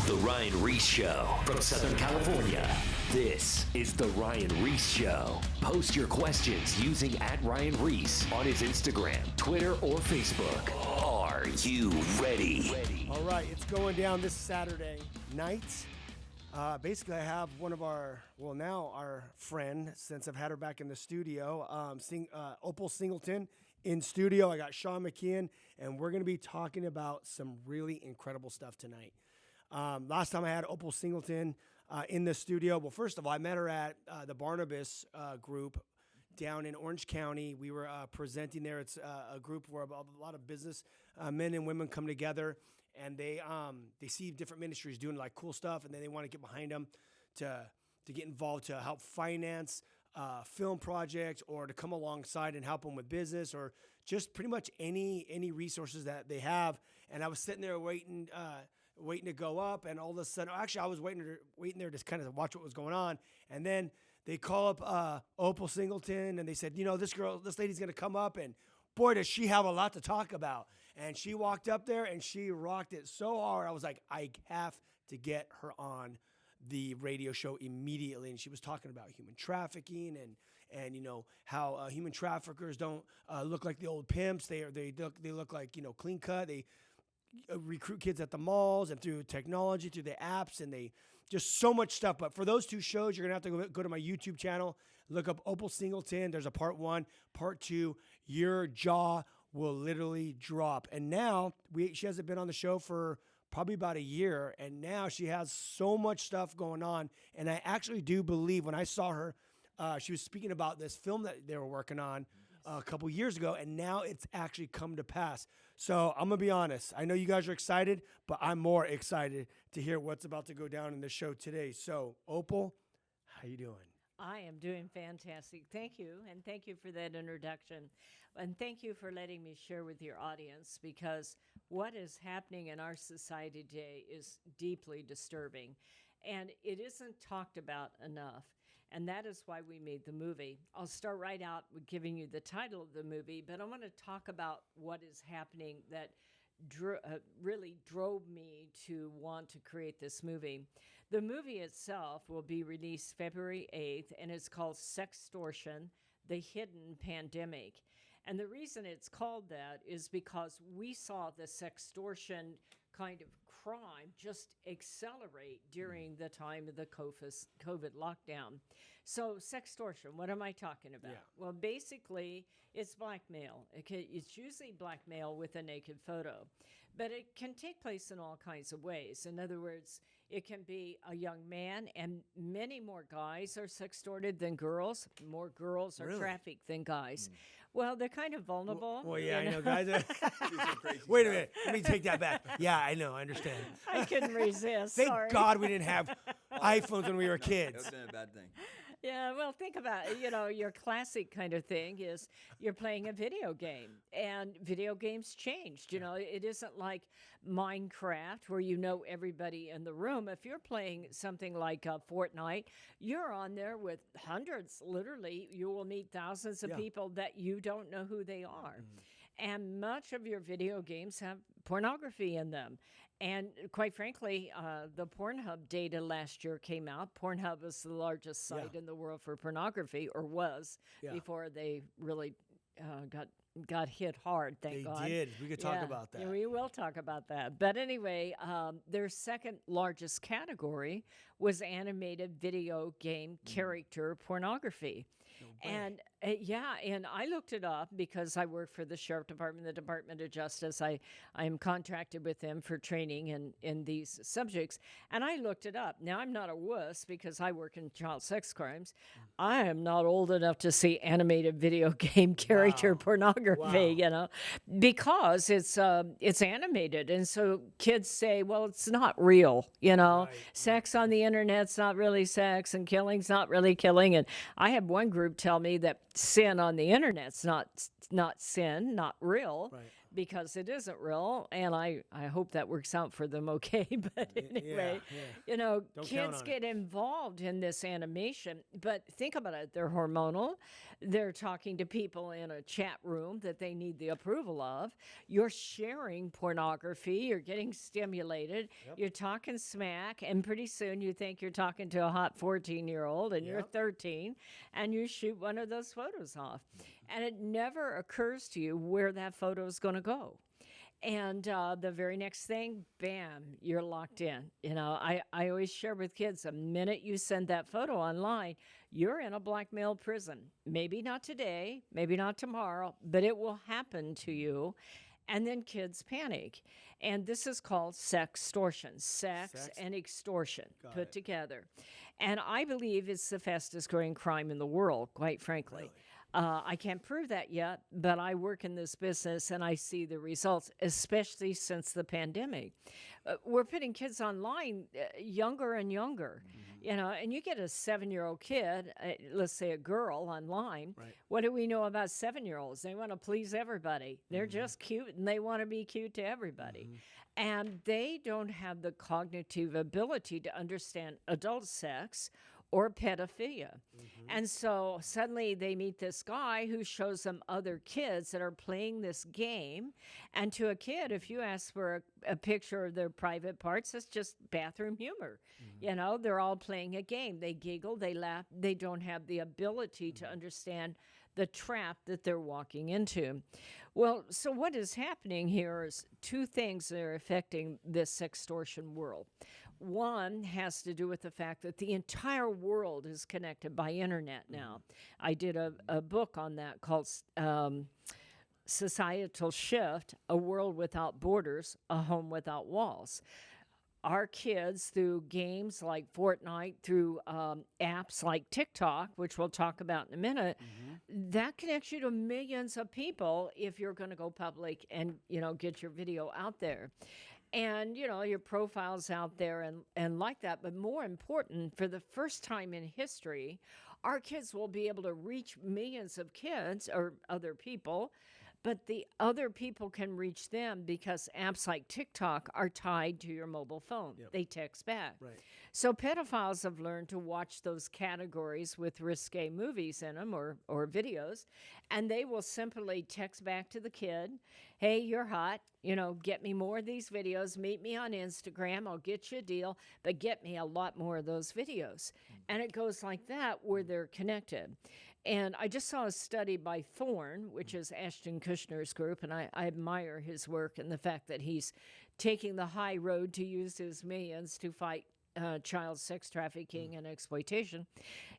The Ryan Ries Show from Southern California. This is The Ryan Ries Show. Post your questions using @Ryan Ries on his Instagram, Twitter, or Facebook. Are you ready? All right, it's going down this Saturday night. Basically, I have one of our friend, since I've had her back in the studio, Opal Singleton in studio. I got Sean Mckeehan, and we're going to be talking about some really incredible stuff tonight. Last time I had Opal Singleton in the studio, well, first of all, I met her at the Barnabas group down in Orange County. We were presenting there. It's a group where a lot of business men and women come together, and they see different ministries doing like cool stuff, and then they want to get behind them to get involved to help finance film projects, or to come alongside and help them with business, or just pretty much any resources that they have. And I was sitting there waiting to go up, and all of a sudden, actually, I was waiting there to kind of watch what was going on, and then they call up Opal Singleton, and they said, this lady's going to come up, and boy, does she have a lot to talk about. And she walked up there, and she rocked it so hard. I was like, I have to get her on the radio show immediately. And she was talking about human trafficking and how human traffickers don't look like the old pimps. They look like, clean cut. They recruit kids at the malls and through technology, through the apps, and they just so much stuff. But for those two shows, you're going to have to go to my YouTube channel, look up Opal Singleton. There's a part 1, part 2. Your jaw will literally drop. And now she hasn't been on the show for probably about a year, and now she has so much stuff going on. And I actually do believe when I saw her, she was speaking about this film that they were working on a couple years ago, and now it's actually come to pass. So I'm going to be honest. I know you guys are excited, but I'm more excited to hear what's about to go down in the show today. So, Opal, how you doing? I am doing fantastic. Thank you, and thank you for that introduction. And thank you for letting me share with your audience, because what is happening in our society today is deeply disturbing, and it isn't talked about enough. And that is why we made the movie. I'll start right out with giving you the title of the movie, but I want to talk about what is happening that really drove me to want to create this movie. The movie itself will be released February 8th, and it's called Sextortion, The Hidden Pandemic. And the reason it's called that is because we saw the sextortion kind of crime just accelerate during the time of the COVID lockdown. So sextortion, what am I talking about? Yeah. Well, basically, it's blackmail. It's usually blackmail with a naked photo, but it can take place in all kinds of ways. In other words, it can be a young man, and many more guys are sextorted than girls. More girls are trafficked than guys. Well, they're kind of vulnerable. Well, yeah, I know, guys. Wait a minute. Let me take that back. Yeah, I know. I understand. I couldn't resist. Thank Sorry. God we didn't have iPhones when we were kids. That would have been a bad thing. Yeah, well, think about it. Your classic kind of thing is you're playing a video game, and video games changed. It isn't like Minecraft where you know everybody in the room. If you're playing something like Fortnite, you're on there with hundreds. Literally, you will meet thousands of people that you don't know who they are. And much of your video games have pornography in them. And quite frankly, the Pornhub data last year came out. Pornhub is the largest site in the world for pornography, or was, before they really got hit hard, thank God. They did. We could talk about that. Yeah, we will talk about that. But anyway, their second largest category was animated video game character pornography. And and I looked it up because I work for the Sheriff Department, the Department of Justice. I am contracted with them for training in these subjects, and I looked it up. Now, I'm not a wuss because I work in child sex crimes. I am not old enough to see animated video game character pornography, because it's animated, and so kids say, well, it's not real, Right. Sex on the internet's not really sex, and killing's not really killing. And I had one group tell me that sin on the internet's not sin, not real. Right. because it isn't real, and I hope that works out for them okay. But anyway, you know, kids get involved in this animation. But think about it. They're hormonal. They're talking to people in a chat room that they need the approval of. You're sharing pornography. You're getting stimulated. You're talking smack, and pretty soon you think you're talking to a hot 14-year-old, and you're 13, and you shoot one of those photos off. And it never occurs to you where that photo is going to go. And the very next thing, bam, you're locked in. You know, I always share with kids, the minute you send that photo online, you're in a blackmail prison. Maybe not today, maybe not tomorrow, but it will happen to you. And then kids panic. And this is called sextortion, sex and extortion put together. And I believe it's the fastest growing crime in the world, quite frankly. Really? I can't prove that yet, but I work in this business and I see the results, especially since the pandemic. We're putting kids online younger and younger, you know, and you get a 7-year-old kid, let's say a girl online. Right. What do we know about 7-year-olds? They want to please everybody. They're just cute and they want to be cute to everybody. And they don't have the cognitive ability to understand adult sex or pedophilia. And so suddenly they meet this guy who shows them other kids that are playing this game. And to a kid, if you ask for a picture of their private parts, it's just bathroom humor. You know, they're all playing a game. They giggle, they laugh. They don't have the ability to understand the trap that they're walking into. Well, so what is happening here is two things that are affecting this sextortion world. One has to do with the fact that the entire world is connected by internet now. I did a book on that called Societal Shift, A World Without Borders, A Home Without Walls. Our kids, through games like Fortnite, through apps like TikTok, which we'll talk about in a minute, that connects you to millions of people if you're going to go public and, you know, get your video out there. And, you know, your profile's out there and like that. But more important, for the first time in history, our kids will be able to reach millions of kids or other people, but the other people can reach them because apps like TikTok are tied to your mobile phone. They text back. Right. So pedophiles have learned to watch those categories with risque movies in them or videos, and they will simply text back to the kid, hey, you're hot, you know, get me more of these videos, meet me on Instagram, I'll get you a deal, but get me a lot more of those videos. And it goes like that where they're connected. And I just saw a study by Thorne, which is Ashton Kutcher's group, and I admire his work and the fact that he's taking the high road to use his millions to fight child sex trafficking and exploitation.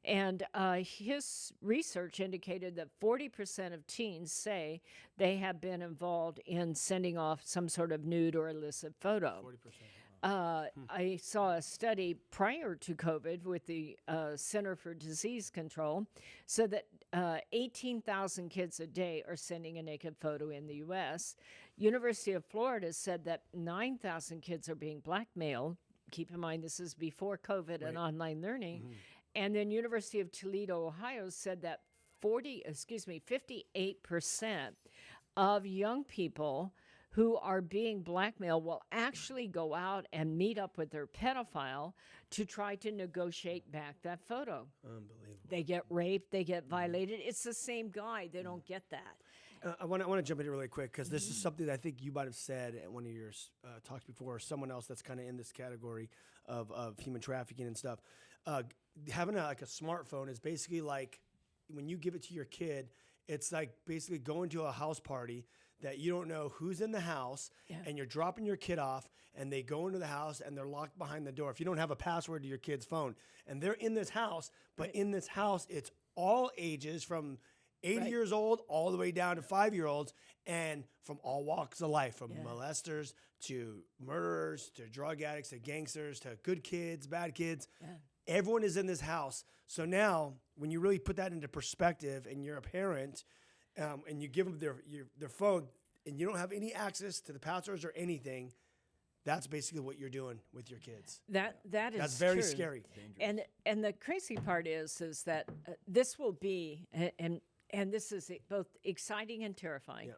And his research indicated that 40% of teens say they have been involved in sending off some sort of nude or illicit photo. 40%. I saw a study prior to COVID with the Center for Disease Control, so that 18,000 kids a day are sending a naked photo in the U.S. University of Florida said that 9,000 kids are being blackmailed. Keep in mind, this is before COVID and online learning. And then University of Toledo, Ohio said that 58% of young people who are being blackmailed will actually go out and meet up with their pedophile to try to negotiate back that photo. Unbelievable. They get raped, they get violated. It's the same guy. They don't get that. I want to jump in really quick because this is something that I think you might have said at one of your talks before, or someone else that's kind of in this category of human trafficking and stuff. Having a smartphone is basically like when you give it to your kid, it's like basically going to a house party that you don't know who's in the house, and you're dropping your kid off, and they go into the house, and they're locked behind the door. If you don't have a password to your kid's phone, and they're in this house, but in this house, it's all ages from 80 years old all the way down to 5-year-olds, and from all walks of life, from molesters to murderers to drug addicts to gangsters to good kids, bad kids. Everyone is in this house. So now, when you really put that into perspective, and you're a parent, and you give them their phone, and you don't have any access to the passwords or anything, that's basically what you're doing with your kids. That's very true. Scary. And the crazy part is that this will be, and this is both exciting and terrifying.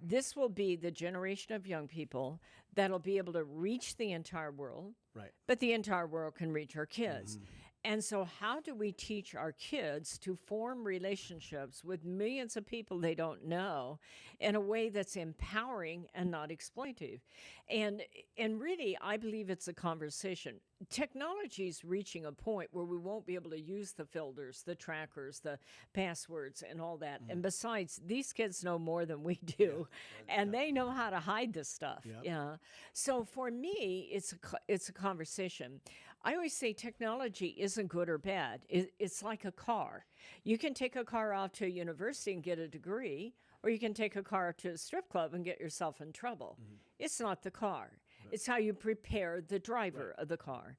this will be the generation of young people that'll be able to reach the entire world, Right. but the entire world can reach our kids. And so how do we teach our kids to form relationships with millions of people they don't know in a way that's empowering and not exploitative? And really, I believe it's a conversation. Technology is reaching a point where we won't be able to use the filters, the trackers, the passwords, and all that. And besides, these kids know more than we do, and they know how to hide this stuff. Yep. Yeah. So for me, it's a conversation. I always say technology isn't good or bad. It's like a car. You can take a car off to a university and get a degree, or you can take a car to a strip club and get yourself in trouble. It's not the car. It's how you prepare the driver of the car.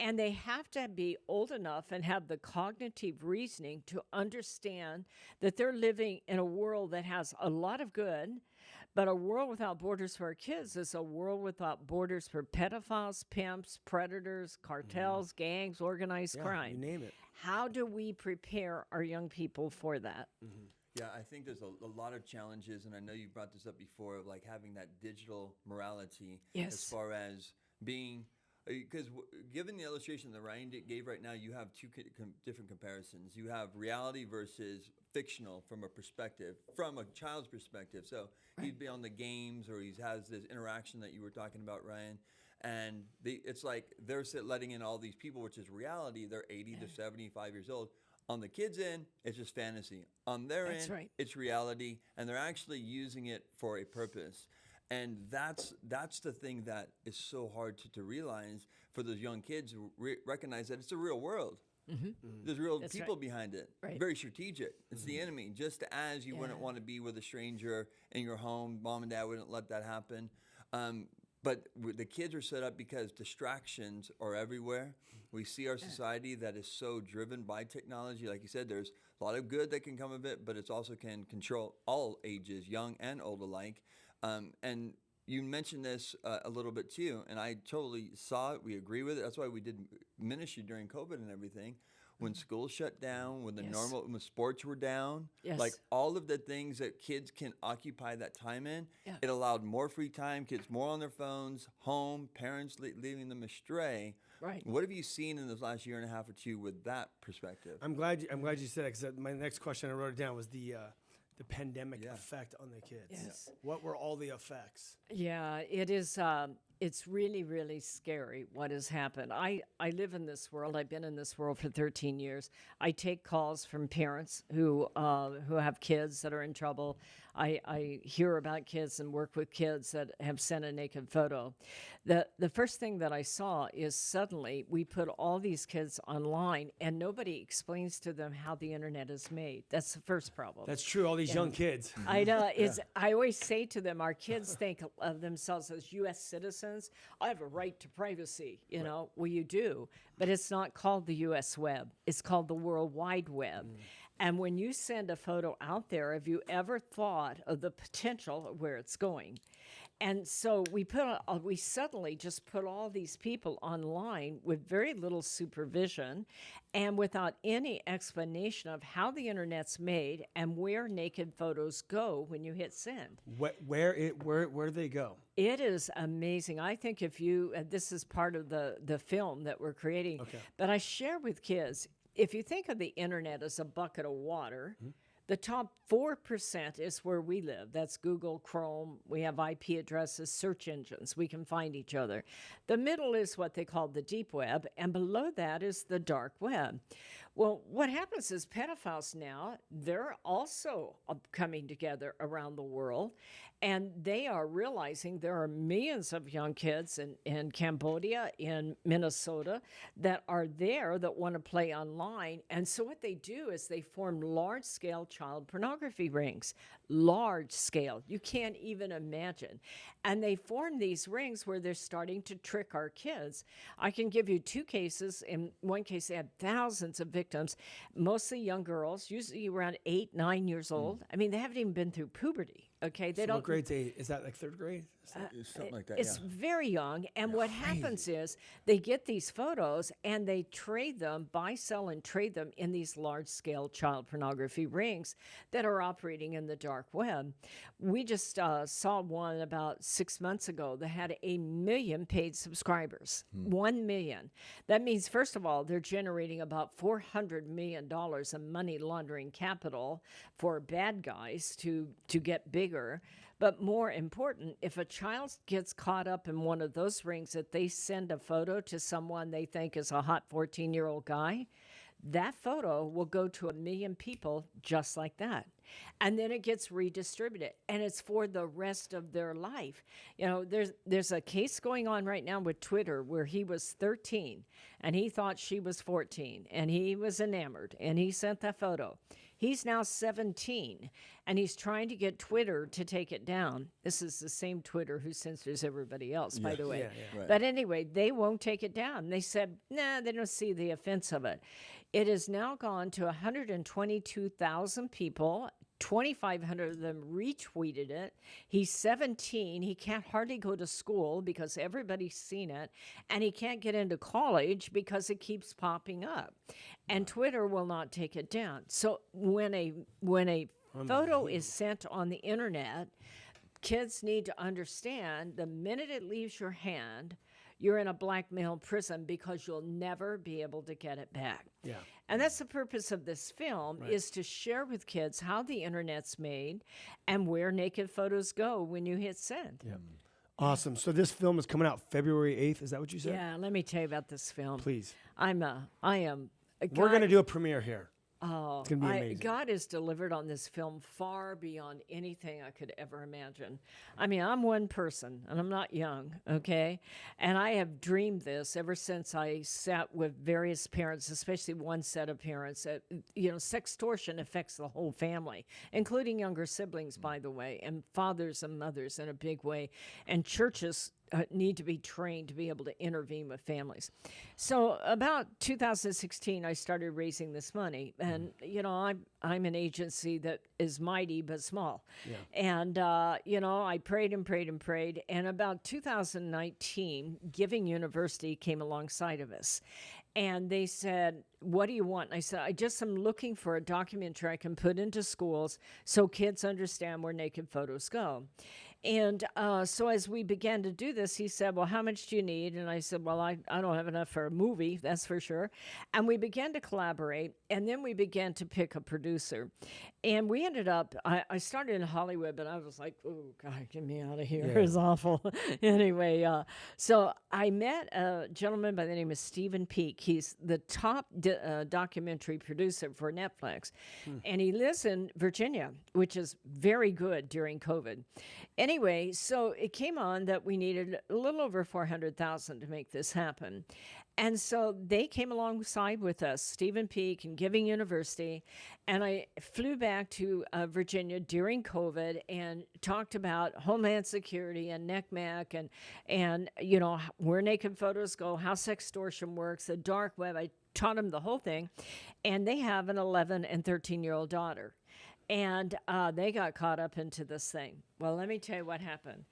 And they have to be old enough and have the cognitive reasoning to understand that they're living in a world that has a lot of good, but a world without borders for our kids is a world without borders for pedophiles, pimps, predators, cartels, gangs, organized crime. You name it. How do we prepare our young people for that? Yeah, I think there's a lot of challenges, and I know you brought this up before, of like having that digital morality as far as being, because given the illustration that Ryan gave right now, you have two different comparisons. You have reality versus fictional from a child's perspective. So he'd be on the games, or he has this interaction that you were talking about, Ryan. And it's like they're letting in all these people, which is reality. They're 80 to 75 years old. On the kids' end, it's just fantasy. On their end, it's reality, and they're actually using it for a purpose. And that's the thing that is so hard to realize for those young kids who recognize that it's a real world. There's real people behind it. Very strategic. It's the enemy. Just as you wouldn't want to be with a stranger in your home, mom and dad wouldn't let that happen. But the kids are set up because distractions are everywhere. We see our society that is so driven by technology. Like you said, there's a lot of good that can come of it, but it also can control all ages, young and old alike. And you mentioned this a little bit too, and I totally saw it. We agree with it. That's why we did ministry during COVID and everything. When schools shut down, when when sports were down, like all of the things that kids can occupy that time in, it allowed more free time, kids more on their phones, home, parents leaving them astray. Right. What have you seen in this last year and a half or two with that perspective? I'm glad you said it, because my next question, I wrote it down, was the pandemic effect on the kids. Yes. What were all the effects? Yeah, it is. It's really, really scary what has happened. I live in this world. I've been in this world for 13 years. I take calls from parents who have kids that are in trouble. I hear about kids and work with kids that have sent a naked photo. The first thing that I saw is suddenly we put all these kids online and nobody explains to them how the internet is made. That's the first problem. That's true. All these young kids. I know. I always say to them, our kids think of themselves as U.S. citizens. I have a right to privacy, you know. Well, you do, but it's not called the U.S. web. It's called the World Wide Web. And when you send a photo out there, have you ever thought of the potential of where it's going? And so we suddenly just put all these people online with very little supervision and without any explanation of how the internet's made and where naked photos go when you hit send. Where do they go? It is amazing. I think this is part of the film that we're creating, but I share with kids, if you think of the internet as a bucket of water, the top 4% is where we live. That's Google, Chrome. We have IP addresses, search engines. We can find each other. The middle is what they call the deep web, and below that is the dark web. Well, what happens is pedophiles now, they're also coming together around the world, and they are realizing there are millions of young kids in Cambodia, in Minnesota, that are there that want to play online. And so what they do is they form large-scale child pornography rings. Large scale. You can't even imagine. And they form these rings where they're starting to trick our kids. I can give you two cases. In one case, they had thousands of victims, mostly young girls, usually around 8, 9 years old. I mean, they haven't even been through puberty. Okay, What grade 8? Is that like third grade? Something like that. It's very young. And what happens is they get these photos and they trade them, buy, sell, and trade them in these large-scale child pornography rings that are operating in the dark web. We just saw one about 6 months ago that had 1 million paid subscribers. 1 million. That means, first of all, they're generating about $400 million in money laundering capital for bad guys to get bigger. But more important, if a child gets caught up in one of those rings that they send a photo to someone they think is a hot 14-year-old guy, that photo will go to 1 million people just like that. And then it gets redistributed, and it's for the rest of their life. You know, there's a case going on right now with Twitter where he was 13, and he thought she was 14, and he was enamored, and he sent that photo. He's now 17, and he's trying to get Twitter to take it down. This is the same Twitter who censors everybody else, by the way. Right. But anyway, they won't take it down. They said, nah, they don't see the offense of it. It has now gone to 122,000 people. 2,500 of them retweeted it. He's 17. He can't hardly go to school because everybody's seen it. And he can't get into college because it keeps popping up. And Twitter will not take it down. So when a photo is sent on the internet, kids need to understand the minute it leaves your hand, you're in a blackmail prison because you'll never be able to get it back. Yeah. And that's the purpose of this film, is to share with kids how the internet's made and where naked photos go when you hit send. Yeah. Awesome. So this film is coming out February 8th. Is that what you said? Yeah, let me tell you about this film. Please. I am. We're going to do a premiere here. Oh, it's going to be amazing. God has delivered on this film far beyond anything I could ever imagine. I mean, I'm one person, and I'm not young, okay? And I have dreamed this ever since I sat with various parents, especially one set of parents. Sextortion affects the whole family, including younger siblings, by the way, and fathers and mothers in a big way. And churches need to be trained to be able to intervene with families. So about 2016, I started raising this money. And, I'm an agency that is mighty but small. Yeah. And, I prayed and prayed and prayed. And about 2019, Giving University came alongside of us. And they said, what do you want? And I said, I just am looking for a documentary I can put into schools so kids understand where naked photos go. And so as we began to do this, he said, well, how much do you need? And I said, well, I don't have enough for a movie, that's for sure. And we began to collaborate, and then we began to pick a producer. And we ended up, I started in Hollywood, but I was like, oh, God, get me out of here. Yeah. It's awful. Anyway, so I met a gentleman by the name of Stephen Peak. He's the top documentary producer for Netflix. And he lives in Virginia, which is very good during COVID. Anyway, so it came on that we needed a little over $400,000 to make this happen. And so they came alongside with us, Stephen Peak and Giving University, and I flew back to Virginia during COVID and talked about Homeland Security and NCMEC and where naked photos go, how sextortion works, the dark web. I taught them the whole thing, and they have an 11 and 13-year-old daughter. And they got caught up into this thing. Well, let me tell you what happened.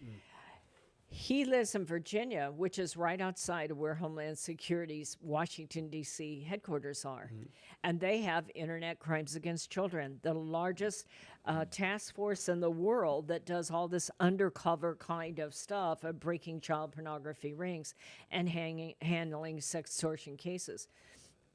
He lives in Virginia, which is right outside of where Homeland Security's Washington, D.C. headquarters are. And they have Internet Crimes Against Children, the largest task force in the world that does all this undercover kind of stuff of breaking child pornography rings and handling sextortion cases.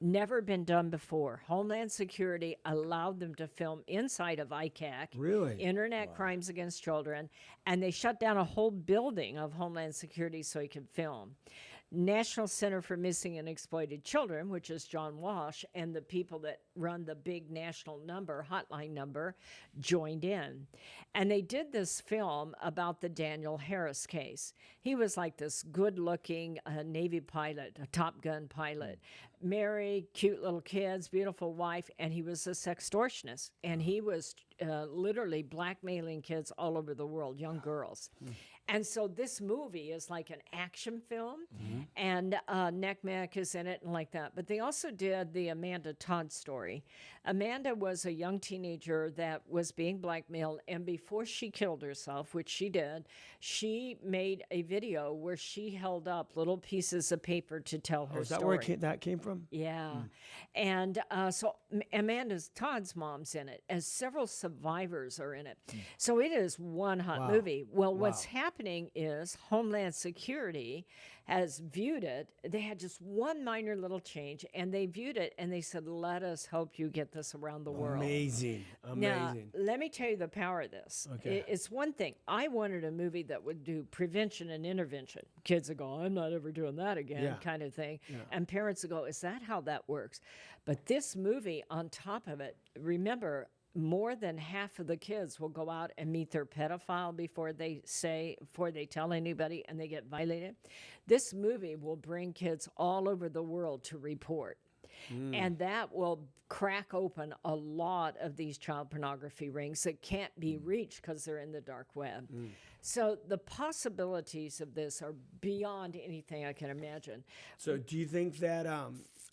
Never been done before. Homeland Security allowed them to film inside of ICAC, really? Internet Crimes Against Children, and they shut down a whole building of Homeland Security so he could film. National Center for Missing and Exploited Children, which is John Walsh, and the people that run the big national hotline number, joined in. And they did this film about the Daniel Harris case. He was like this good-looking Navy pilot, a Top Gun pilot, married, cute little kids, beautiful wife, and he was a sextortionist. And he was literally blackmailing kids all over the world, young girls. And so this movie is like an action film, and NCMEC is in it and like that. But they also did the Amanda Todd story. Amanda was a young teenager that was being blackmailed, and before she killed herself, which she did, she made a video where she held up little pieces of paper to tell her Is that story. where that came from? Yeah. And so Amanda Todd's mom's in it, and several survivors are in it. So it is one hot movie. Well, what's happening is Homeland Security has viewed it. They had just one minor little change, and they viewed it, and they said, let us help you get this around the world. Amazing. Now, let me tell you the power of this. Okay. It's one thing. I wanted a movie that would do prevention and intervention. Kids would go, I'm not ever doing that again, kind of thing. Yeah. And parents would go, is that how that works? But this movie, on top of it, remember, more than half of the kids will go out and meet their pedophile before they tell anybody, and they get violated. This movie will bring kids all over the world to report. And that will crack open a lot of these child pornography rings that can't be reached because they're in the dark web. So the possibilities of this are beyond anything I can imagine. So do you think that, I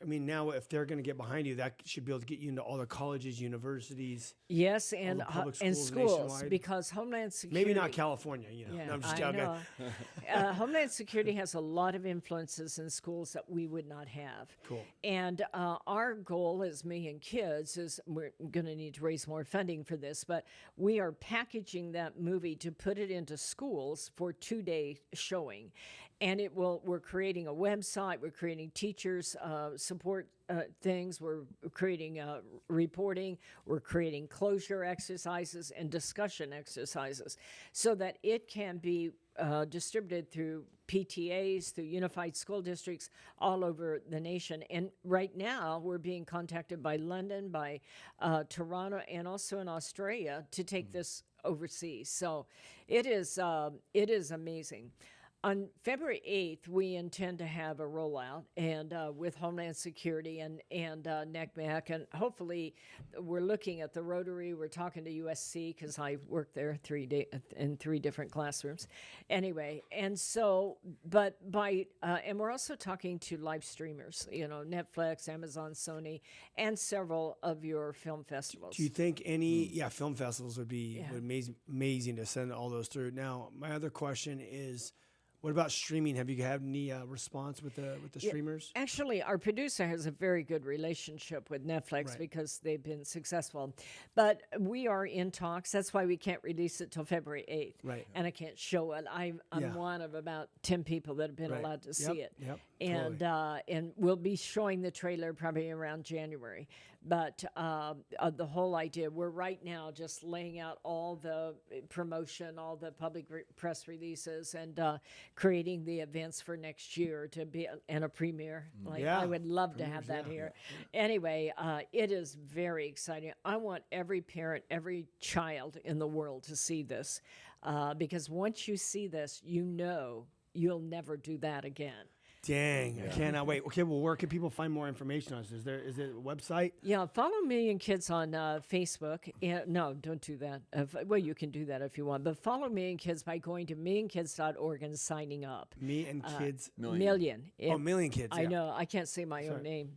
mean, now if they're going to get behind you, that should be able to get you into all the colleges, universities? Yes, and schools, nationwide? Because Homeland Security... Maybe not California, you know. Yeah, No, I'm just I joking. know. Homeland Security has a lot of influences in schools that we would not have. Cool. And our goal as Me and Kids is we're going to need to raise more funding for this, but we are packaging that movie to put it into schools for 2-day showing. And we're creating a website, we're creating teachers support things, we're creating reporting, we're creating closure exercises and discussion exercises so that it can be distributed through PTAs, through unified school districts all over the nation. And right now we're being contacted by London, by Toronto, and also in Australia to take this overseas. So it is amazing. On February 8th, we intend to have a rollout, and with Homeland Security and NCMEC, and hopefully we're looking at the Rotary. We're talking to USC because I work there in 3 different classrooms. Anyway, and so, and we're also talking to live streamers, you know, Netflix, Amazon, Sony, and several of your film festivals. Do you think any, film festivals would be amazing to send all those through? Now, my other question is, what about streaming? Have you had any response with the streamers? Actually, our producer has a very good relationship with Netflix because they've been successful. But we are in talks. That's why we can't release it till February 8th. Right. And I can't show it. I'm one of about 10 people that have been allowed to see it. Yep. And Totally. And we'll be showing the trailer probably around January. But the whole idea, we're right now just laying out all the promotion, all the public press releases, and creating the events for next year to be and a premiere. I would love to have that here. Anyway, it is very exciting. I want every parent, every child in the world to see this, because once you see this, you know you'll never do that again. Dang, I cannot wait. Okay, well, where can people find more information on this? Is it a website? Yeah, follow Me and Kids on Facebook. No, don't do that. Well, you can do that if you want, but follow Me and Kids by going to meandkids.org and signing up. Me and Kids. Million. Million Kids. I know. I can't say my own name.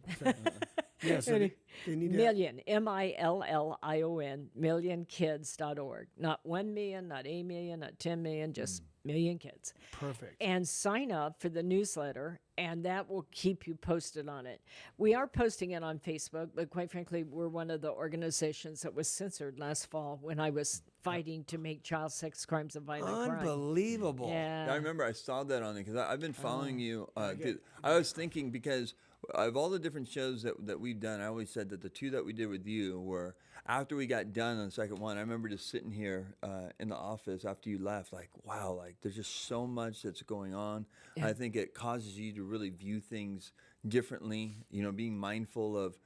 Yeah, so they need Million, MILLION, millionkids.org. Not 1 million, not 8 million, not 10 million, just Million Kids. Perfect. And sign up for the newsletter, and that will keep you posted on it. We are posting it on Facebook, but quite frankly, we're one of the organizations that was censored last fall when I was fighting to make child sex crimes a violent crime. Unbelievable. Yeah. I remember I saw that on it because I've been following you. I was thinking because of all the different shows that we've done, I always said that the 2 that we did with you were, after we got done on the second one, I remember just sitting here in the office after you left, like, wow, like there's just so much that's going on. Yeah. I think it causes you to really view things differently, you know, being mindful of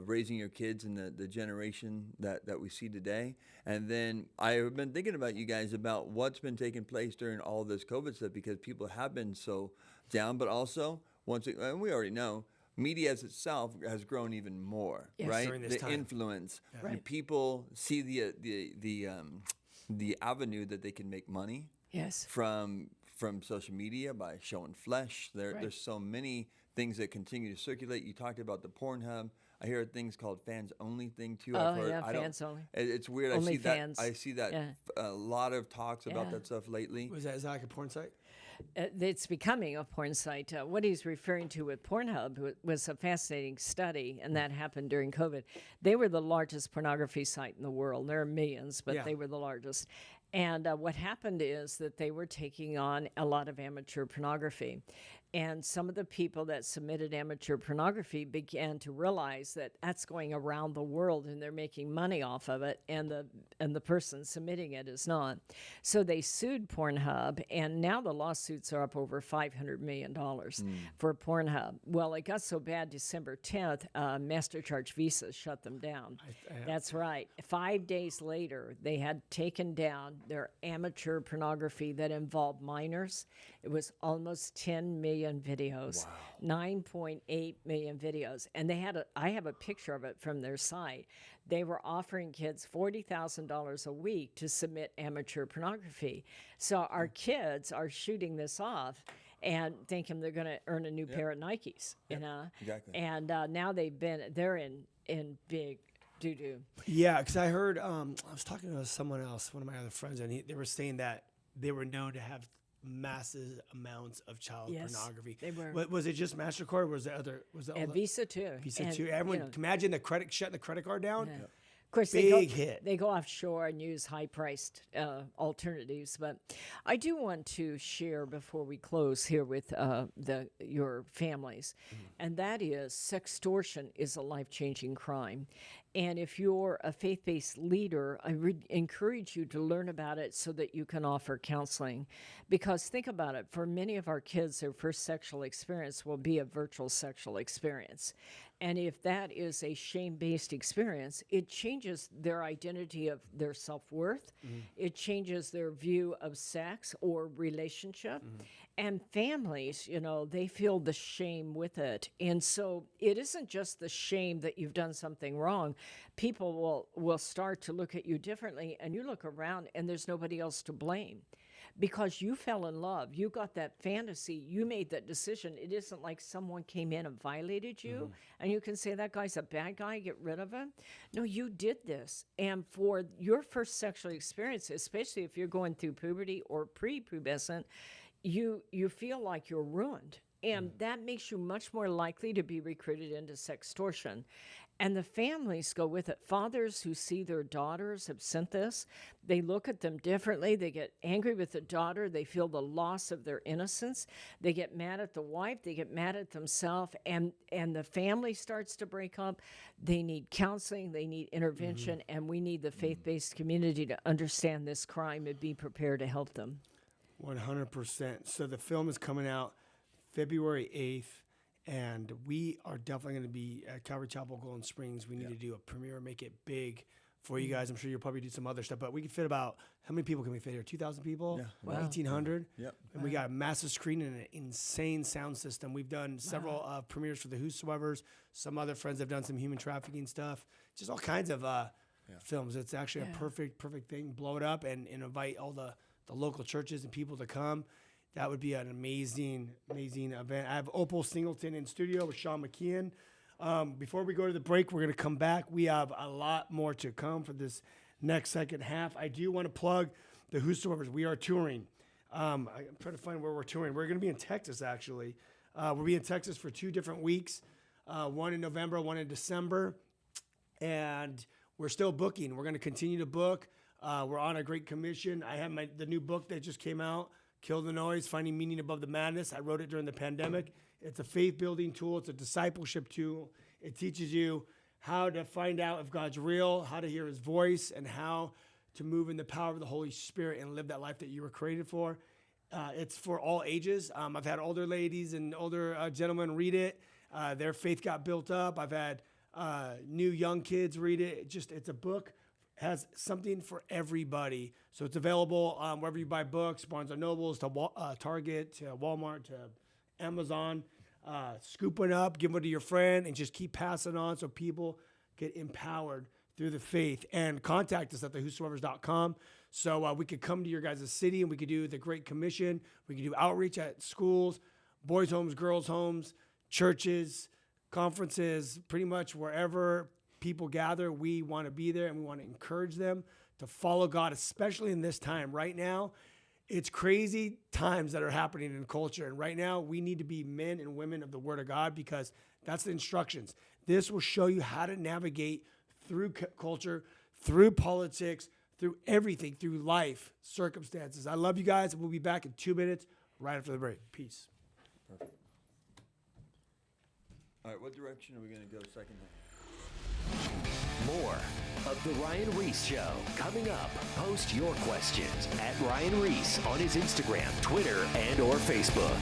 raising your kids in the generation that we see today. And then I've been thinking about you guys about what's been taking place during all this COVID stuff, because people have been so down, but also, and we already know, media as itself has grown even more, Yes. right? During this The time. influence. Right. And people see the avenue that they can make money Yes. from social media by showing flesh. There's so many things that continue to circulate. You talked about the Pornhub. I hear things called fans only thing too. I've heard. Yeah, fans only. It's weird. Only I see fans. that. I see that Yeah. a lot of talks about Yeah. that stuff lately. Is that like a porn site? It's becoming a porn site. What he's referring to with Pornhub was a fascinating study, and that happened during COVID. They were the largest pornography site in the world. There are millions, but Yeah. they were the largest. And what happened is that they were taking on a lot of amateur pornography. And some of the people that submitted amateur pornography began to realize that that's going around the world and they're making money off of it, and the person submitting it is not. So they sued Pornhub, and now the lawsuits are up over $500 million for Pornhub. Well, it got so bad December 10th, MasterCharge Visa shut them down. That's right. 5 days later, they had taken down their amateur pornography that involved minors. It was almost 10 million videos, 9.8 million videos. And I have a picture of it from their site. They were offering kids $40,000 a week to submit amateur pornography. So our kids are shooting this off and thinking they're going to earn a new pair of Nikes, you know? Exactly. And now they're in big doo-doo. Yeah, because I heard, I was talking to someone else, one of my other friends, and they were saying that they were known to have massive amounts of child pornography. They were. Was it just MasterCard? Or was it other? Was it all And the- Visa too. Visa And, too? Everyone, you know, imagine shutting the credit card down. Yeah. Of course, Big hit. They go offshore and use high-priced alternatives. But I do want to share before we close here with your families, and that is sextortion is a life-changing crime. And if you're a faith-based leader, I encourage you to learn about it so that you can offer counseling. Because think about it, for many of our kids, their first sexual experience will be a virtual sexual experience. And if that is a shame-based experience, it changes their identity of their self-worth. It changes their view of sex or relationship. And families, they feel the shame with it. And so it isn't just the shame that you've done something wrong. People will start to look at you differently, and you look around and there's nobody else to blame. Because you fell in love, you got that fantasy, you made that decision. It isn't like someone came in and violated you, and you can say, that guy's a bad guy, get rid of him. No, you did this. And for your first sexual experience, especially if you're going through puberty or pre-pubescent, you feel like you're ruined. And that makes you much more likely to be recruited into sextortion. And the families go with it. Fathers who see their daughters have sent this, they look at them differently. They get angry with the daughter. They feel the loss of their innocence. They get mad at the wife. They get mad at themselves. And the family starts to break up. They need counseling. They need intervention. And we need the faith-based community to understand this crime and be prepared to help them. 100%. So the film is coming out February 8th. And we are definitely going to be at Calvary Chapel, Golden Springs. We need to do a premiere, make it big for you guys. I'm sure you'll probably do some other stuff, but we can fit about, how many people can we fit here? 2,000 people? Yeah. Wow. 1,800? Yep. And we got a massive screen and an insane sound system. We've done several premieres for the Whosoevers. Some other friends have done some human trafficking stuff. Just all kinds of films. It's actually a perfect thing. Blow it up and invite all the local churches and people to come. That would be an amazing event. I have Opal Singleton in studio with Sean Mckeehan. Before we go to the break, we're going to come back. We have a lot more to come for this next second half. I do want to plug the Whosoevers. We are touring. I'm trying to find where we're touring. We're going to be in Texas, actually. We'll be in Texas for 2 different weeks, one in November, one in December. And we're still booking. We're going to continue to book. We're on a great commission. I have the new book that just came out, Kill the Noise, Finding Meaning Above the Madness. I wrote it during the pandemic. It's a faith-building tool. It's a discipleship tool. It teaches you how to find out if God's real, how to hear his voice, and how to move in the power of the Holy Spirit and live that life that you were created for. It's for all ages. I've had older ladies and older gentlemen read it. Their faith got built up. I've had new young kids read it. It's a book. Has something for everybody. So it's available wherever you buy books, Barnes & Nobles, to Target, to Walmart, to Amazon. scoop one up, give one to your friend, and just keep passing on so people get empowered through the faith. And contact us at thewhosoevers.com so we could come to your guys' city and we could do the Great Commission. We could do outreach at schools, boys' homes, girls' homes, churches, conferences, pretty much wherever people gather. We want to be there and we want to encourage them to follow God, especially in this time. Right now, it's crazy times that are happening in culture. And right now, we need to be men and women of the Word of God because that's the instructions. This will show you how to navigate through culture, through politics, through everything, through life, circumstances. I love you guys. We'll be back in 2 minutes right after the break. Peace. Perfect. All right, what direction are we going to go second? More of The Ryan Ries Show coming up. Post your questions at Ryan Ries on his Instagram, Twitter, and or Facebook.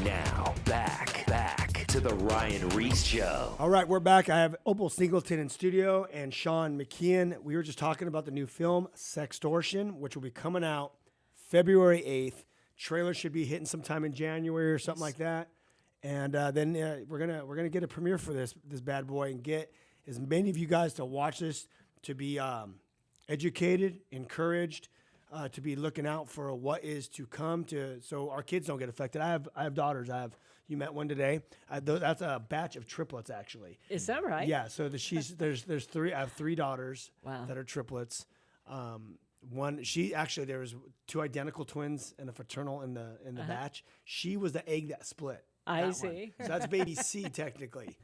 Now, back to the Ryan Ries Show. All right, we're back. I have Opal Singleton in studio and Sean Mckeehan. We were just talking about the new film, Sextortion, which will be coming out February 8th. Trailer should be hitting sometime in January or something like that. And then we're gonna get a premiere for this bad boy and get as many of you guys to watch this, to be educated, encouraged, to be looking out for what is to come, so our kids don't get affected. I have daughters. You met one today. That's a batch of triplets, actually. Is that right? Yeah. So there's three. I have 3 daughters that are triplets. There was 2 identical twins and a fraternal in the batch. She was the egg that split. I see. So that's baby C technically,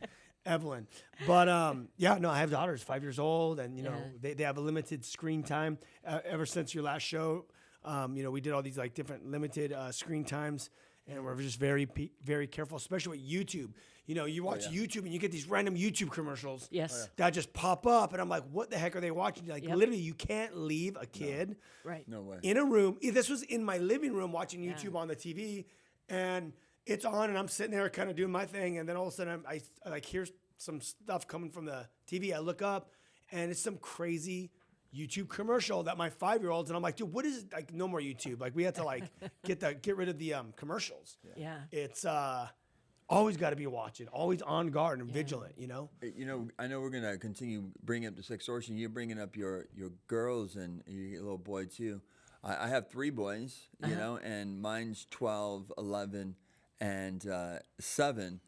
Evelyn. But I have daughters, 5 years old, and they have a limited screen time. Ever since your last show, we did all these like different limited screen times, and we're just very very careful, especially with YouTube. You watch YouTube and you get these random YouTube commercials that just pop up, and I'm like, what the heck are they watching? Like literally, you can't leave a kid No way. in a room. This was in my living room watching YouTube on the TV, and it's on, and I'm sitting there kind of doing my thing, and then all of a sudden I like hear some stuff coming from the TV. I look up, and it's some crazy YouTube commercial that my 5-year-olds, and I'm like, dude, what is it? Like, no more YouTube. Like, we had to like get rid of the commercials. Yeah. It's always got to be watching, always on guard and vigilant. I know we're gonna continue bringing up the Sextortion. You're bringing up your girls and your little boy too. I have 3 boys, and mine's 12, 11, and 7.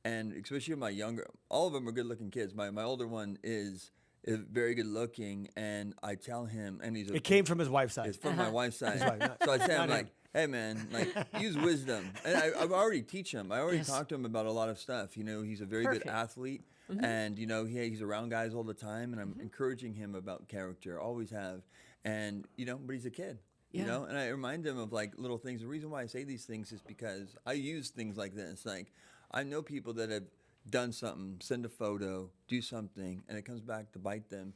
And especially my younger, all of them are good-looking kids. My older one is very good-looking, and I tell him, and it came from his wife's side. It's from my wife's side. So I say, I'm like, hey man, like use wisdom. And I already teach him. I already talked to him about a lot of stuff. He's a very good athlete, and he's around guys all the time, and I'm encouraging him about character. Always have, and but he's a kid. And I remind him of like little things. The reason why I say these things is because I use things like this. Like I know people that have done something, send a photo, do something, and it comes back to bite them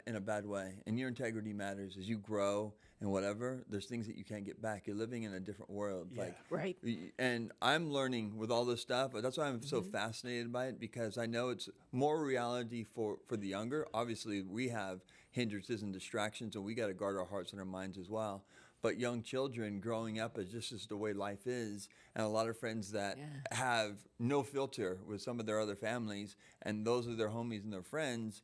in a bad way. And your integrity matters as you grow and whatever. There's things that you can't get back. You're living in a different world. Right. And I'm learning with all this stuff. That's why I'm so fascinated by it, because I know it's more reality for the younger. Obviously, we have hindrances and distractions, and we got to guard our hearts and our minds as well. But young children growing up is just the way life is, and a lot of friends that have no filter with some of their other families, and those are their homies and their friends.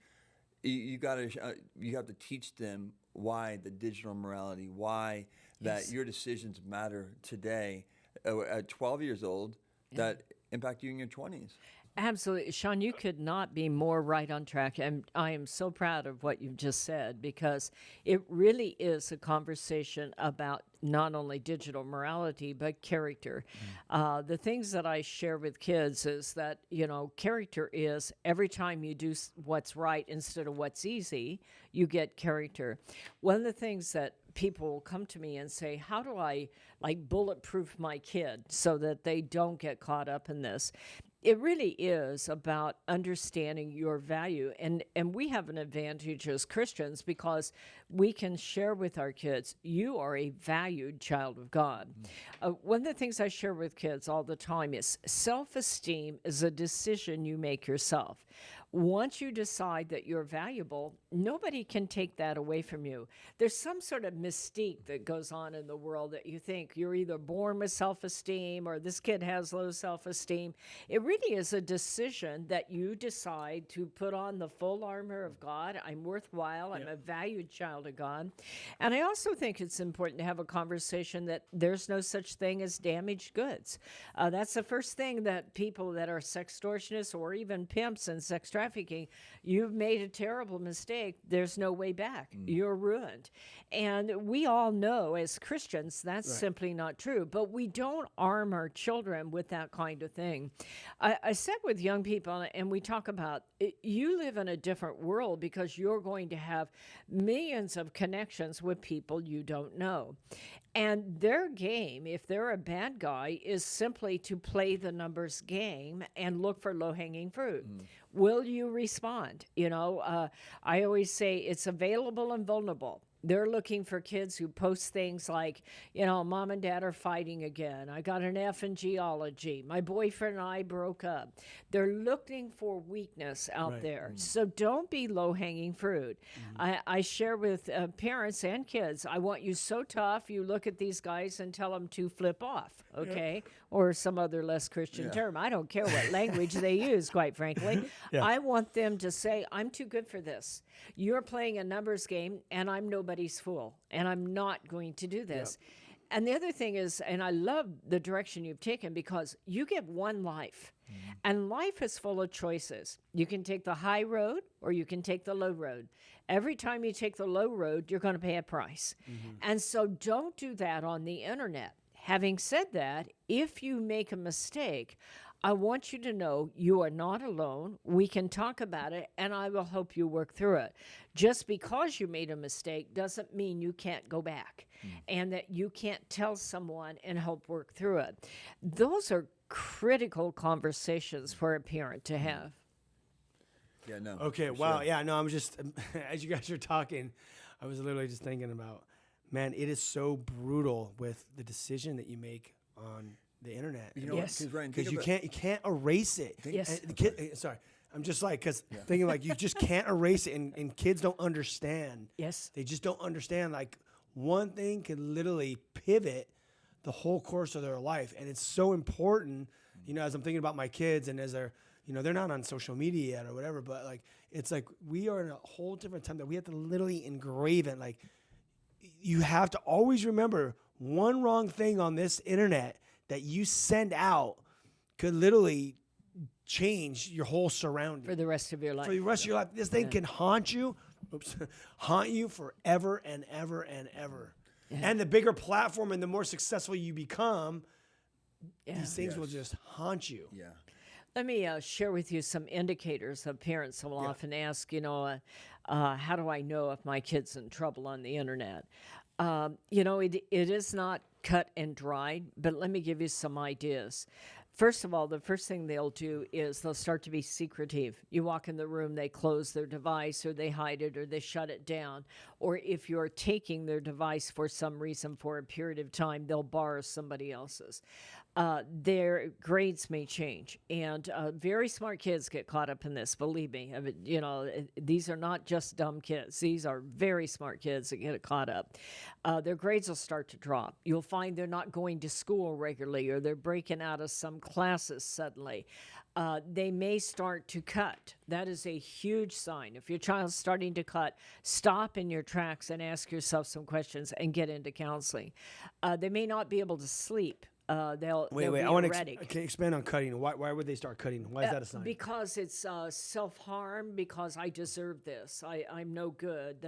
You have to teach them why the digital morality, why that your decisions matter today at 12 years old that impact you in your 20s. Absolutely. Sean, you could not be more right on track. And I am so proud of what you've just said, because it really is a conversation about not only digital morality, but character. The things that I share with kids is that, character is every time you do what's right instead of what's easy, you get character. One of the things that people will come to me and say, how do I bulletproof my kid so that they don't get caught up in this? It really is about understanding your value. And we have an advantage as Christians because we can share with our kids, you are a valued child of God. One of the things I share with kids all the time is self-esteem is a decision you make yourself. Once you decide that you're valuable, nobody can take that away from you. There's some sort of mystique that goes on in the world that you think you're either born with self-esteem or this kid has low self-esteem. It really is a decision that you decide to put on the full armor of God. I'm worthwhile. I'm a valued child of God. And I also think it's important to have a conversation that there's no such thing as damaged goods. That's the first thing that people that are sextortionists or even pimps and sex trafficking, you've made a terrible mistake. There's no way back. You're ruined. And we all know as Christians that's simply not true. But we don't arm our children with that kind of thing. I said with young people, and we talk about, you live in a different world because you're going to have millions of connections with people you don't know. And their game, if they're a bad guy, is simply to play the numbers game and look for low-hanging fruit. Will you respond? I always say it's available and vulnerable. They're looking for kids who post things like, mom and dad are fighting again. I got an F in geology. My boyfriend and I broke up. They're looking for weakness out there. So don't be low-hanging fruit. I share with parents and kids, I want you so tough, you look at these guys and tell them to flip off, okay? Or some other less Christian term. I don't care what language they use, quite frankly. I want them to say, I'm too good for this. You're playing a numbers game, and I'm nobody nobody's fool, and I'm not going to do this. Yep. And the other thing is, and I love the direction you've taken, because you get one life, and life is full of choices. You can take the high road or you can take the low road. Every time you take the low road, you're going to pay a price. And so don't do that on the internet. Having said that, if you make a mistake, I want you to know you are not alone. We can talk about it, and I will help you work through it. Just because you made a mistake doesn't mean you can't go back and that you can't tell someone and help work through it. Those are critical conversations for a parent to have. Yeah, no. Okay, wow. Sure. Yeah, no, I'm just, as you guys are talking, I was literally just thinking about, man, it is so brutal with the decision that you make on the internet. You know, yes. Because you can't erase it. Yes. The kid, sorry, I'm just like, because thinking like you just can't erase it, and kids don't understand. Yes. They just don't understand. Like, one thing can literally pivot the whole course of their life, and it's so important. You know, as I'm thinking about my kids, and as they're, you know, they're not on social media yet or whatever, but like, it's like we are in a whole different time that we have to literally engrave it. Like, you have to always remember, one wrong thing on this internet that you send out could literally change your whole surrounding For the rest of your life. For the rest of your life. This thing can haunt you forever and ever and ever. Yeah. And the bigger platform and the more successful you become, these things will just haunt you. Yeah. Let me share with you some indicators that parents will often ask, you know, how do I know if my kid's in trouble on the internet? You know, it is not cut and dried, but let me give you some ideas. First of all, the first thing they'll do is they'll start to be secretive. You walk in the room, they close their device, or they hide it, or they shut it down. Or if you're taking their device for some reason for a period of time, they'll borrow somebody else's. Their grades may change, and very smart kids get caught up in this, believe me. I mean, you know, these are not just dumb kids. These are very smart kids that get caught up. Their grades will start to drop. You'll find they're not going to school regularly, or they're breaking out of some classes suddenly. They may start to cut. That is a huge sign. If your child's starting to cut, stop in your tracks and ask yourself some questions and get into counseling. They may not be able to sleep. They'll wait. be I want erratic. to expand on cutting. Why would they start cutting? Why is that a sign? Because it's self-harm. Because I deserve this. I'm no good.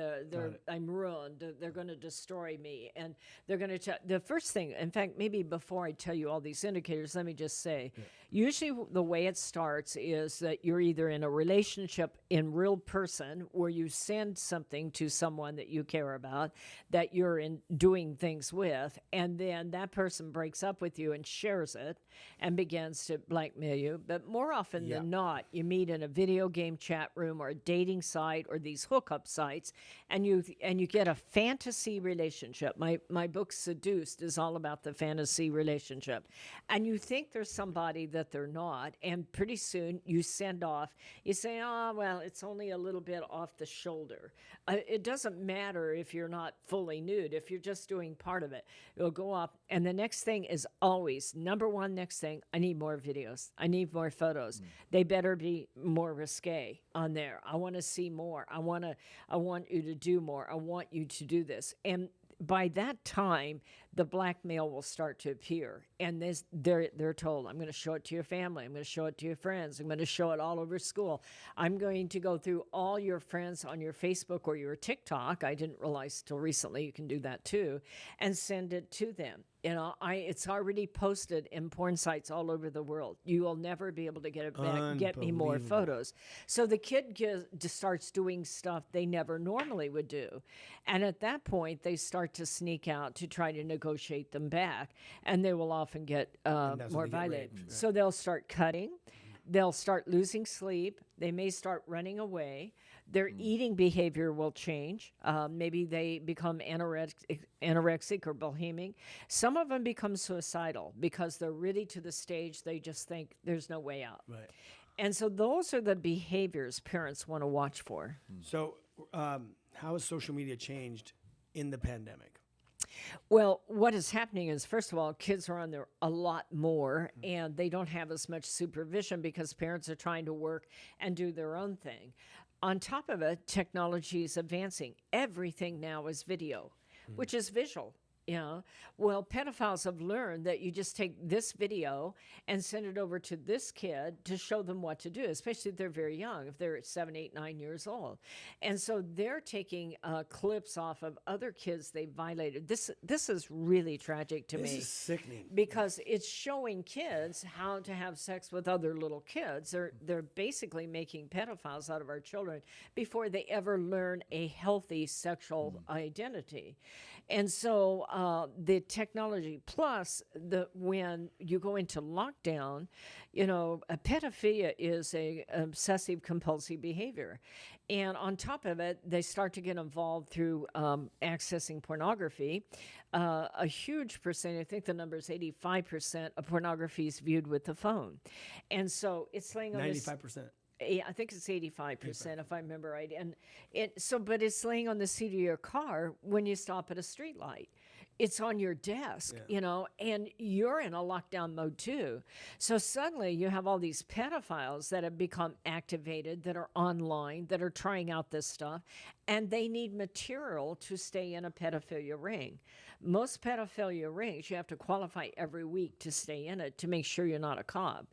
I'm ruined. They're going to destroy me, and they're going to. The first thing, in fact, maybe before I tell you all these indicators, let me just say, usually the way it starts is that you're either in a relationship in real person, where you send something to someone that you care about, that you're in doing things with, and then that person breaks up with you and shares it and begins to blackmail you. But more often than not, you meet in a video game chat room or a dating site or these hookup sites, and you get a fantasy relationship. My book Seduced is all about the fantasy relationship. And you think there's somebody that they're not, and pretty soon you send off, you say, oh, well, it's only a little bit off the shoulder. It doesn't matter if you're not fully nude, if you're just doing part of it. It'll go up, and the next thing is always, number one next thing, I need more videos. I need more photos. They better be more risque on there. I want to see more. I want you to do more. I want you to do this. And by that time, the blackmail will start to appear. And they're told, I'm going to show it to your family. I'm going to show it to your friends. I'm going to show it all over school. I'm going to go through all your friends on your Facebook or your TikTok. I didn't realize till recently you can do that too, and send it to them. You know, it's already posted in porn sites all over the world. You will never be able to get it back. Get me more photos. So the kid starts doing stuff they never normally would do. And at that point, they start to sneak out to try to negotiate them back. And they will often get more violent. So they'll start cutting. They'll start losing sleep. They may start running away. Their eating behavior will change. Maybe they become anorexic or bulimic. Some of them become suicidal because they're really to the stage they just think there's no way out. Right. And so those are the behaviors parents want to watch for. So how has social media changed in the pandemic? Well, what is happening is, first of all, kids are on there a lot more, and they don't have as much supervision because parents are trying to work and do their own thing. on top of it, technology is advancing. Everything now is video, which is visual. Yeah. Well, pedophiles have learned that you just take this video and send it over to this kid to show them what to do, especially if they're very young, if they're 7, 8, 9 years old. And so they're taking clips off of other kids they violated. This is really tragic to me. This is sickening. Because it's showing kids how to have sex with other little kids. They're basically making pedophiles out of our children before they ever learn a healthy sexual identity. And so the technology, plus when you go into lockdown, a pedophilia is a obsessive compulsive behavior. And on top of it, they start to get involved through accessing pornography. A huge percent, I think the number is 85% of pornography is viewed with the phone. And so it's laying on 95%. Yeah, I think it's 85%, if I remember right. And but it's laying on the seat of your car when you stop at a street light. It's on your desk, and you're in a lockdown mode too. So suddenly you have all these pedophiles that have become activated, that are online, that are trying out this stuff, and they need material to stay in a pedophilia ring. Most pedophilia rings, you have to qualify every week to stay in it to make sure you're not a cop.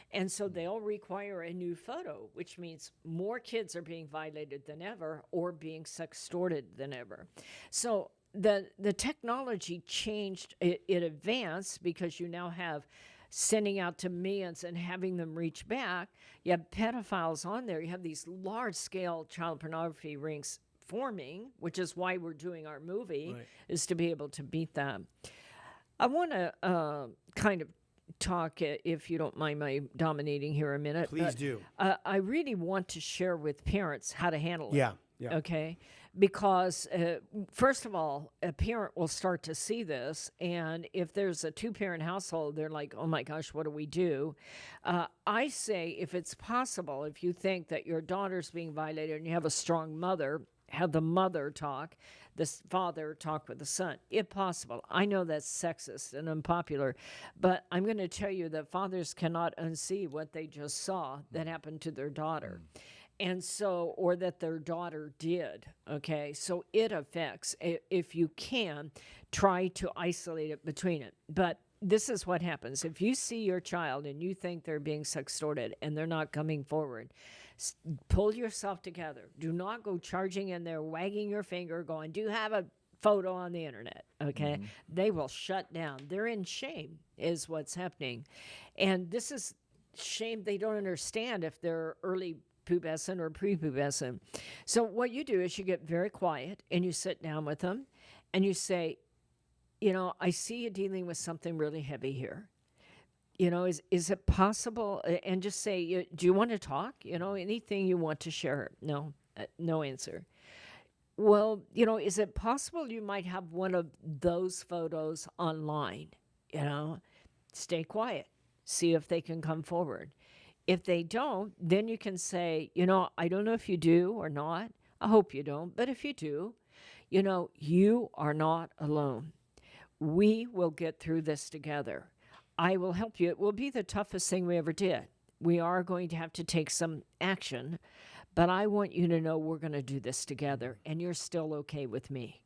And so they'll require a new photo, which means more kids are being violated than ever or being sextorted than ever. So the technology changed, it advanced because you now have sending out to millions and having them reach back. You have pedophiles on there. You have these large-scale child pornography rings forming, which is why we're doing our movie, right, is to be able to beat that. I want to kind of talk, if you don't mind my dominating here a minute. Please do. I really want to share with parents how to handle it. Yeah. Okay? Because, first of all, a parent will start to see this, and if there's a two-parent household, they're like, oh my gosh, what do we do? I say, if it's possible, if you think that your daughter's being violated and you have a strong mother, have the mother talk, the father talk with the son, if possible. I know that's sexist and unpopular, but I'm going to tell you that fathers cannot unsee what they just saw that happened to their daughter. And so, or that their daughter did, okay? So it affects, if you can, try to isolate it between it. But this is what happens. If you see your child and you think they're being sextorted and they're not coming forward, pull yourself together. Do not go charging in there, wagging your finger, going, do you have a photo on the internet? Okay? Mm-hmm. They will shut down. They're in shame is what's happening. And this is shame they don't understand if they're early pubescent or prepubescent. So what you do is you get very quiet and you sit down with them and you say, I see you dealing with something really heavy here. Is it possible? And just say, do you want to talk? Anything you want to share? No, no answer. Well, is it possible you might have one of those photos online? Stay quiet. See if they can come forward. If they don't, then you can say, I don't know if you do or not. I hope you don't. But if you do, you are not alone. We will get through this together. I will help you. It will be the toughest thing we ever did. We are going to have to take some action, but I want you to know we're going to do this together, and you're still okay with me.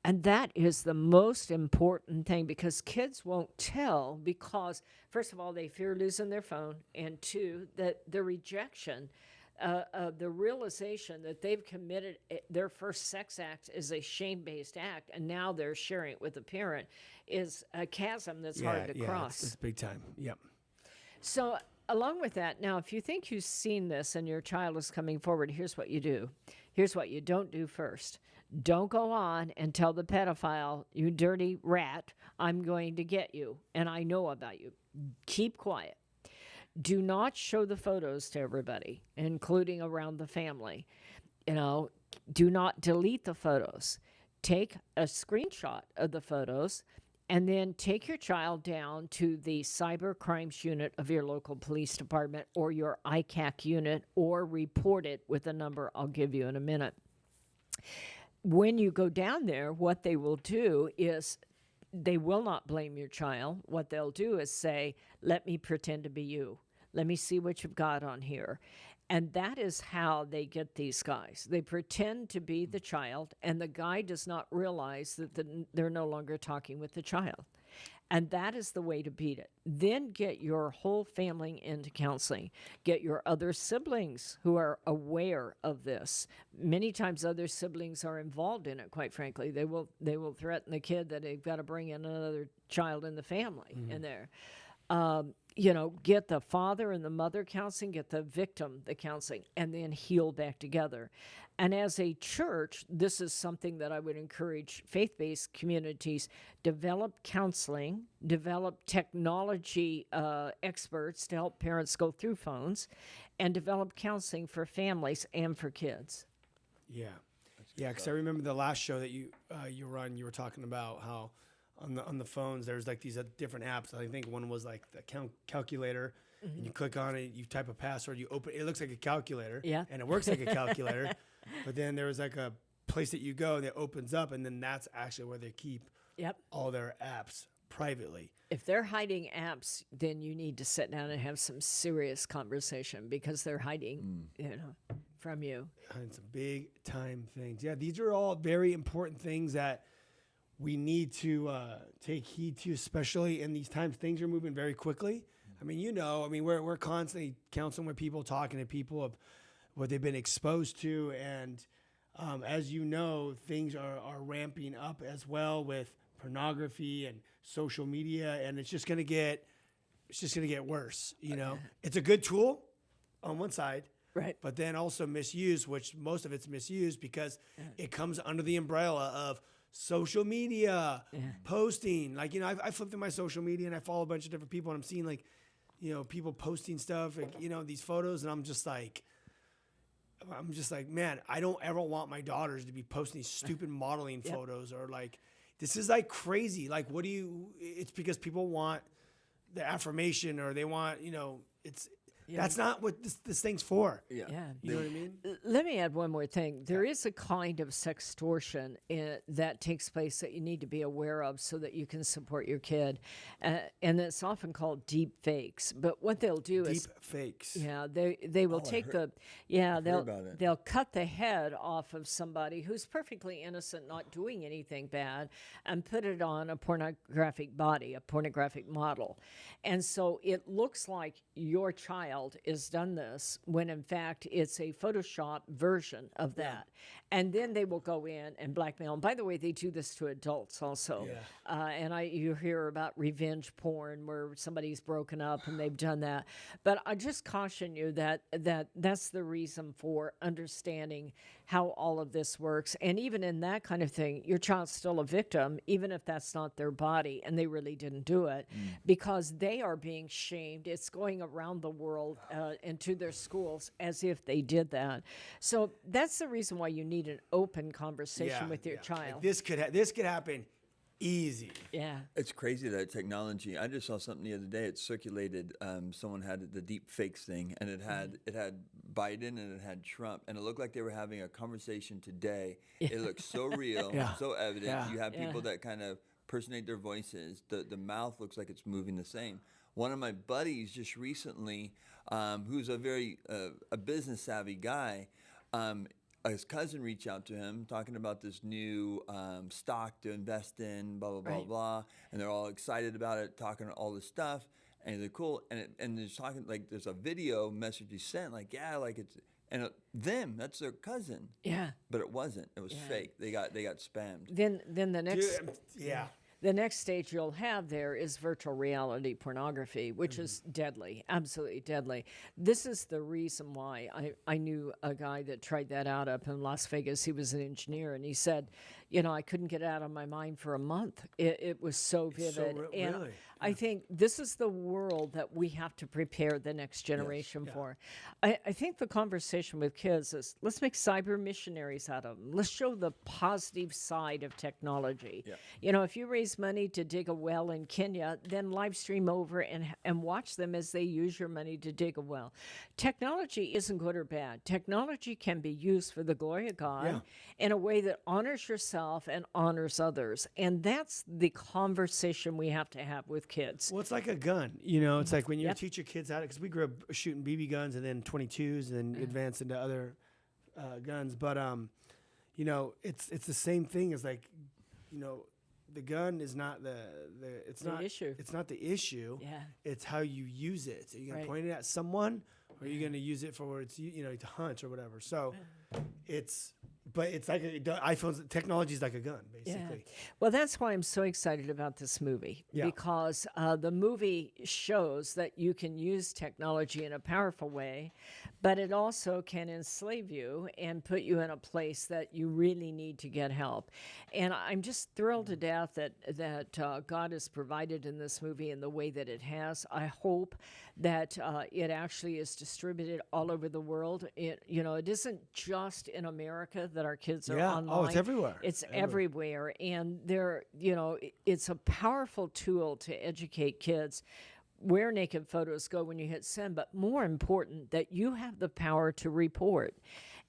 And that is the most important thing, because kids won't tell because, first of all, they fear losing their phone, and two, that the rejection, the realization that they've committed their first sex act is a shame-based act, and now they're sharing it with a parent, is a chasm that's hard to cross. It's big time. Yep. So along with that, now, if you think you've seen this and your child is coming forward, here's what you do. Here's what you don't do first. Don't go on and tell the pedophile, you dirty rat, I'm going to get you, and I know about you. Keep quiet. Do not show the photos to everybody, including around the family. Do not delete the photos. Take a screenshot of the photos, and then take your child down to the cyber crimes unit of your local police department or your ICAC unit, or report it with a number I'll give you in a minute. When you go down there, what they will do is they will not blame your child. What they'll do is say, let me pretend to be you. Let me see what you've got on here. And that is how they get these guys. They pretend to be the child, and the guy does not realize that they're no longer talking with the child. And that is the way to beat it. Then get your whole family into counseling. Get your other siblings who are aware of this. Many times other siblings are involved in it, quite frankly. They will threaten the kid that they've got to bring in another child in the family in there. Get the father and the mother counseling, get the victim the counseling, and then heal back together. And as a church, this is something that I would encourage faith-based communities: develop counseling, develop technology experts to help parents go through phones, and develop counseling for families and for kids. Yeah. Yeah, because I remember the last show that you run, you were talking about how on the phones there's like these different apps. I think one was like the calculator, and you click on it, you type a password, you open it, looks like a calculator, and it works like a calculator. But then there was like a place that you go that opens up, and then that's actually where they keep all their apps privately. If they're hiding apps, then you need to sit down and have some serious conversation, because they're hiding, from you. And some big time things. Yeah, these are all very important things that we need to take heed to, especially in these times. Things are moving very quickly. I mean, we're constantly counseling with people, talking to people of what they've been exposed to. And as you know, things are ramping up as well with pornography and social media. And it's just going to get worse. It's a good tool on one side. Right. But then also misuse, which most of it's misused because it comes under the umbrella of social media, posting. Like, I flipped through my social media and I follow a bunch of different people, and I'm seeing people posting stuff, these photos, and I'm just like, man, I don't ever want my daughters to be posting these stupid modeling photos, or like, this is like crazy. Like, it's because people want the affirmation, or they want, that's not what this thing's for. Yeah. You know what I mean? Let me add one more thing. There is a kind of sextortion that takes place that you need to be aware of so that you can support your kid. And it's often called deep fakes. But what they'll do is... Deep fakes. Yeah, they will take they'll cut the head off of somebody who's perfectly innocent, not doing anything bad, and put it on a pornographic body, a pornographic model. And so it looks like your child is done this, when in fact it's a Photoshop version of that. And then they will go in and blackmail. And by the way, they do this to adults also. And you hear about revenge porn where somebody's broken up and they've done that. But I just caution you that's the reason for understanding how all of this works. And even in that kind of thing, your child's still a victim, even if that's not their body and they really didn't do it, because they are being shamed. It's going around the world and to their schools as if they did that. So that's the reason why you need an open conversation with your child. Like this could happen easy. Yeah. It's crazy, that technology. I just saw something the other day. It circulated. Someone had the deep fakes thing, and it had Biden and it had Trump, and it looked like they were having a conversation today. It looked so real, so evident. You have people that kind of personate their voices. The mouth looks like it's moving the same. One of my buddies just recently, who's a very a business savvy guy, his cousin reached out to him talking about this new stock to invest in, blah, blah, blah, blah. And they're all excited about it, talking all this stuff. And they're cool. And they're talking, like, there's a video message he sent, like, it's, and that's their cousin. Yeah. But it wasn't. It was fake. They got spammed. Then the next... The next stage you'll have there is virtual reality pornography, which is deadly, absolutely deadly. This is the reason why I knew a guy that tried that out up in Las Vegas. He was an engineer, and he said, I couldn't get it out of my mind for a month. It was so vivid. And really? I think this is the world that we have to prepare the next generation for. I think the conversation with kids is, let's make cyber missionaries out of them. Let's show the positive side of technology. If you raise money to dig a well in Kenya, then live stream over and watch them as they use your money to dig a well. Technology isn't good or bad. Technology can be used for the glory of God in a way that honors yourself himself and honors others. And that's the conversation we have to have with kids. Well, it's like a gun. It's like when you teach your kids how to, because we grew up shooting BB guns and then 22s and then advance into other guns. But, it's the same thing as like, the gun is not the issue. It's not the issue. Yeah. It's how you use it. Are you going to point it at someone, or are you going to use it for to hunt or whatever? So it's like iPhone's technology is like a gun, basically. Yeah. Well, that's why I'm so excited about this movie, because the movie shows that you can use technology in a powerful way, but it also can enslave you and put you in a place that you really need to get help. And I'm just thrilled to death that God has provided in this movie in the way that it has. I hope that it actually is distributed all over the world. It isn't just in America that our kids are online. Oh, it's everywhere. It's everywhere. And it's a powerful tool to educate kids where naked photos go when you hit send, but more important, that you have the power to report.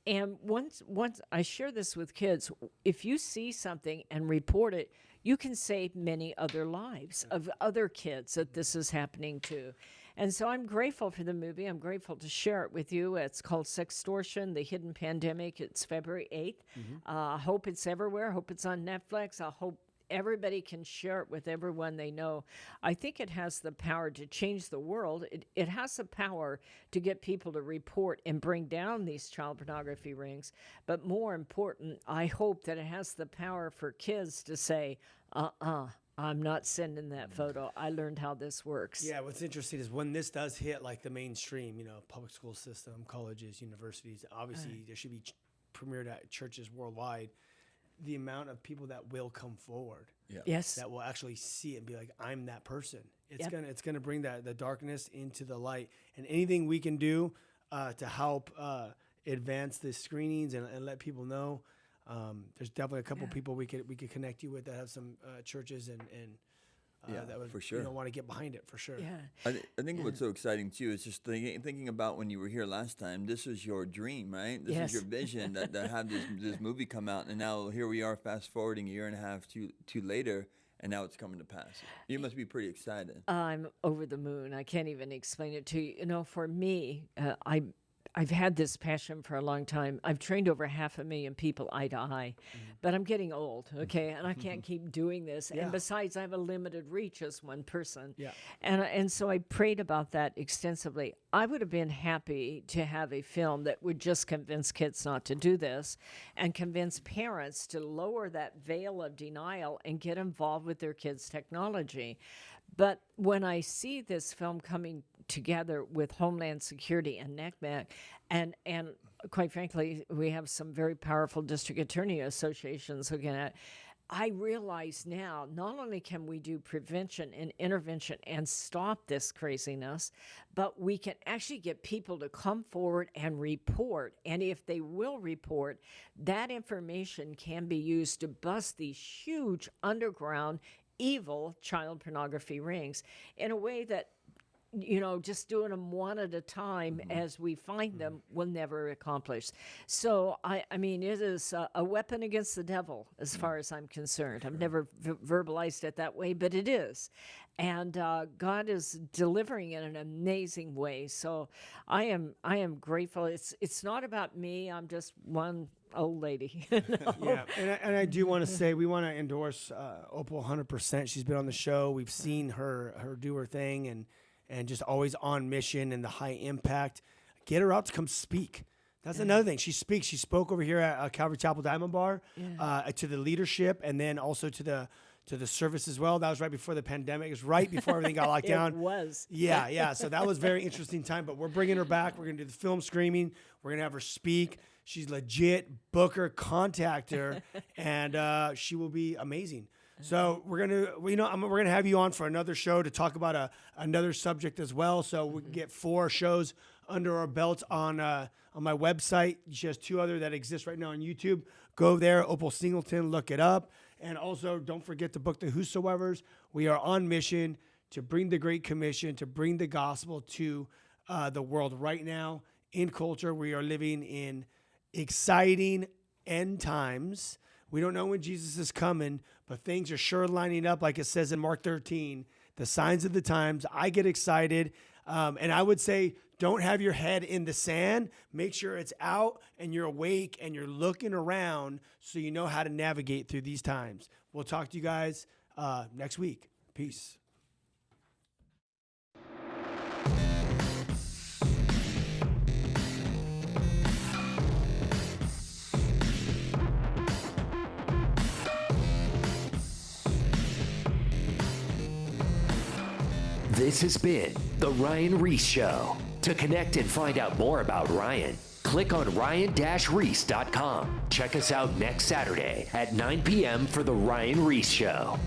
And once I share this with kids, if you see something and report it, you can save many other lives of other kids that this is happening to. And so I'm grateful for the movie. I'm grateful to share it with you. It's called Sextortion, The Hidden Pandemic. It's February 8th. I hope it's everywhere. I hope it's on Netflix. I hope everybody can share it with everyone they know. I think it has the power to change the world. It has the power to get people to report and bring down these child pornography rings. But more important, I hope that it has the power for kids to say, I'm not sending that photo. I learned how this works. Yeah, what's interesting is when this does hit like the mainstream, public school system, colleges, universities, obviously there should be premiered at churches worldwide. The amount of people that will come forward, that will actually see it and be like, I'm that person. It's gonna bring the darkness into the light, and anything we can do to help advance the screenings and let people know. There's definitely a couple people we could connect you with that have some churches and that would for sure want to get behind it for sure. Yeah, I think what's so exciting too is just thinking about when you were here last time. This was your dream, right? This is your vision to have this movie come out, and now here we are, fast forwarding a year and a half two later, and now it's coming to pass. You must be pretty excited. I'm over the moon. I can't even explain it to you. For me, I've had this passion for a long time. I've trained over 500,000 people eye to eye, but I'm getting old, okay, and I can't keep doing this. Yeah. And besides, I have a limited reach as one person. Yeah. And so I prayed about that extensively. I would have been happy to have a film that would just convince kids not to do this and convince parents to lower that veil of denial and get involved with their kids' technology. But when I see this film coming together with Homeland Security and NCMEC, and quite frankly, we have some very powerful district attorney associations looking at it, I realize now not only can we do prevention and intervention and stop this craziness, but we can actually get people to come forward and report. And if they will report, that information can be used to bust these huge underground evil child pornography rings in a way that, just doing them one at a time as we find them will never accomplish. So, I mean, it is a weapon against the devil as far as I'm concerned. I've never verbalized it that way, but it is. And God is delivering in an amazing way. So I am grateful. It's not about me. I'm just one old lady. Yeah, and I do want to say we want to endorse Opal 100%. She's been on the show. We've seen her do her thing and just always on mission and the high impact. Get her out to come speak. That's another thing. She speaks. She spoke over here at Calvary Chapel Diamond Bar to the leadership and then also to the service as well. That was right before the pandemic. It was right before everything got locked down. It was. Yeah. So that was very interesting time. But we're bringing her back. We're going to do the film screening. We're going to have her speak. She's legit. Book her, contact her, and she will be amazing. So we're gonna have you on for another show to talk about another subject as well. So we can get 4 shows under our belts on my website. She has 2 other that exist right now on YouTube. Go there, Opal Singleton, look it up, and also don't forget to book the Whosoevers. We are on mission to bring the Great Commission, to bring the gospel to the world right now. In culture, we are living in exciting end times We don't know when Jesus is coming, but things are sure lining up like it says in Mark 13, the signs of the times. I get excited. And I would say, don't have your head in the sand. Make sure it's out and you're awake and you're looking around so you know how to navigate through these times. We'll talk to you guys next week. Peace. This has been The Ryan Ries Show. To connect and find out more about Ryan, click on ryan-reese.com. Check us out next Saturday at 9 p.m. for The Ryan Ries Show.